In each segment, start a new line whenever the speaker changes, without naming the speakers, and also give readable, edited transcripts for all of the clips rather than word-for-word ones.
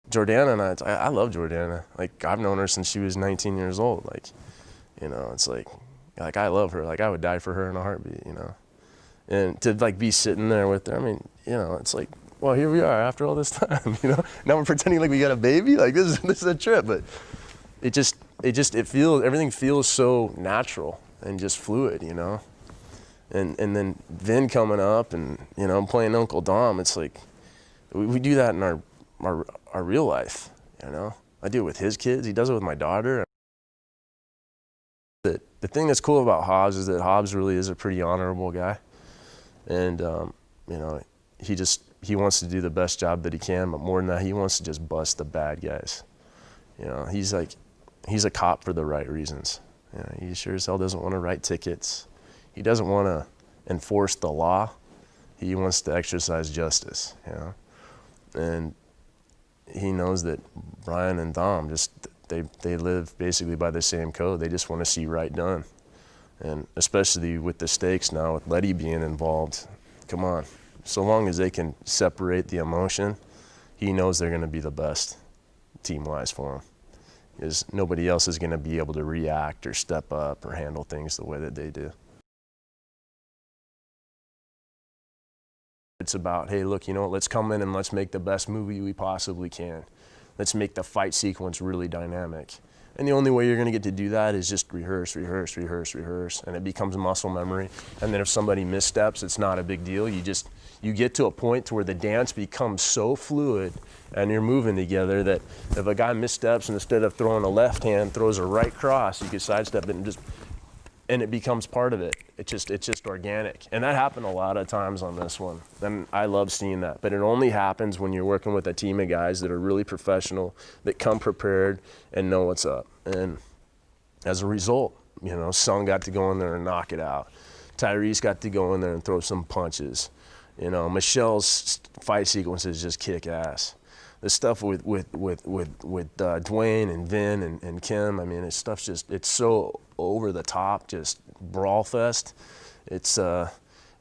Jordana and I love Jordana. Like, I've known her since she was 19 years old. Like, you know, it's like I love her. Like, I would die for her in a heartbeat, you know. And to like be sitting there with her, I mean, you know, it's like, well, here we are after all this time, you know. Now we're pretending like we got a baby. Like, this is a trip, but everything feels so natural and just fluid, you know. And then Vin coming up, and you know, playing Uncle Dom. It's like we do that in our real life, you know. I do it with his kids. He does it with my daughter. The thing that's cool about Hobbs is that Hobbs really is a pretty honorable guy, and you know, he wants to do the best job that he can, but more than that, he wants to just bust the bad guys. You know, he's a cop for the right reasons. You know, he sure as hell doesn't want to write tickets. He doesn't want to enforce the law. He wants to exercise justice, you know. And he knows that Brian and Dom they live basically by the same code. They just want to see right done. And especially with the stakes now, with Letty being involved, come on. So long as they can separate the emotion, he knows they're going to be the best team-wise for him. Because nobody else is going to be able to react or step up or handle things the way that they do. It's about, hey, look, you know what, let's come in and let's make the best movie we possibly can. Let's make the fight sequence really dynamic. And the only way you're gonna get to do that is just rehearse, rehearse, rehearse, rehearse, and it becomes muscle memory. And then if somebody missteps, it's not a big deal. You get to a point to where the dance becomes so fluid and you're moving together that if a guy missteps and instead of throwing a left hand, throws a right cross, you can sidestep it and it becomes part of it. It's just organic. And that happened a lot of times on this one. And I love seeing that. But it only happens when you're working with a team of guys that are really professional, that come prepared and know what's up. And as a result, you know, Sung got to go in there and knock it out. Tyrese got to go in there and throw some punches. You know, Michelle's fight sequences just kick ass. The stuff with Dwayne and Vin and Kim, I mean, it's so over the top, just brawl fest. It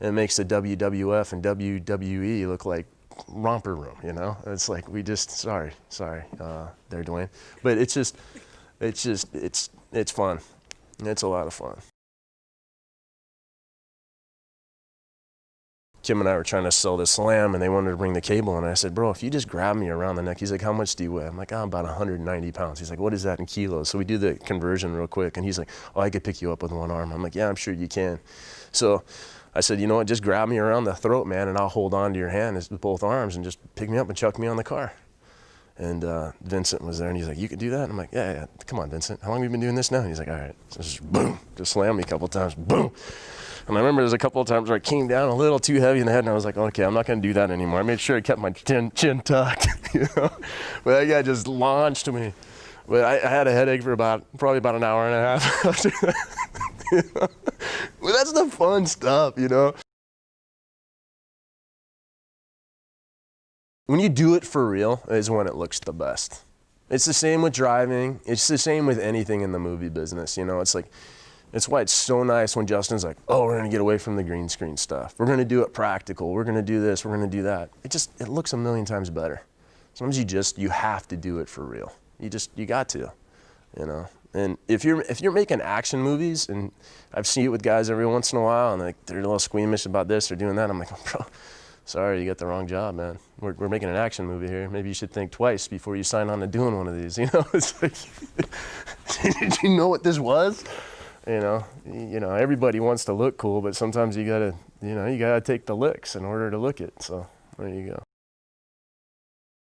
makes the WWF and WWE look like romper room, you know? It's like sorry, there, Dwayne. But it's fun. It's a lot of fun. Kim and I were trying to sell this Slam, and they wanted to bring the cable, and I said, bro, if you just grab me around the neck. He's like, how much do you weigh? I'm like, I'm about 190 pounds. He's like, what is that in kilos? So we do the conversion real quick, and he's like, oh, I could pick you up with one arm. I'm like, yeah, I'm sure you can. So I said, you know what, just grab me around the throat, man, and I'll hold on to your hand with both arms and just pick me up and chuck me on the car. And Vincent was there, and he's like, you can do that? And I'm like, yeah, come on, Vincent. How long have you been doing this now? And he's like, all right. So just boom, just slam me a couple times, boom. And I remember there's a couple of times where I came down a little too heavy in the head, and I was like, okay, I'm not going to do that anymore. I made sure I kept my chin tucked, you know. But that guy just launched me. But I had a headache for probably about an hour and a half after that. You know? But that's the fun stuff, you know. When you do it for real is when it looks the best. It's the same with driving. It's the same with anything in the movie business, you know. It's like, it's why it's so nice when Justin's like, oh, we're gonna get away from the green screen stuff. We're gonna do it practical. We're gonna do this, we're gonna do that. It looks a million times better. Sometimes you have to do it for real. You got to, you know. And if you're making action movies, and I've seen it with guys every once in a while, and like they're a little squeamish about this or doing that, I'm like, oh, bro, sorry, you got the wrong job, man. We're making an action movie here. Maybe you should think twice before you sign on to doing one of these, you know. It's like, did you know what this was? You know, everybody wants to look cool, but sometimes you gotta take the licks in order to look it. So there you go.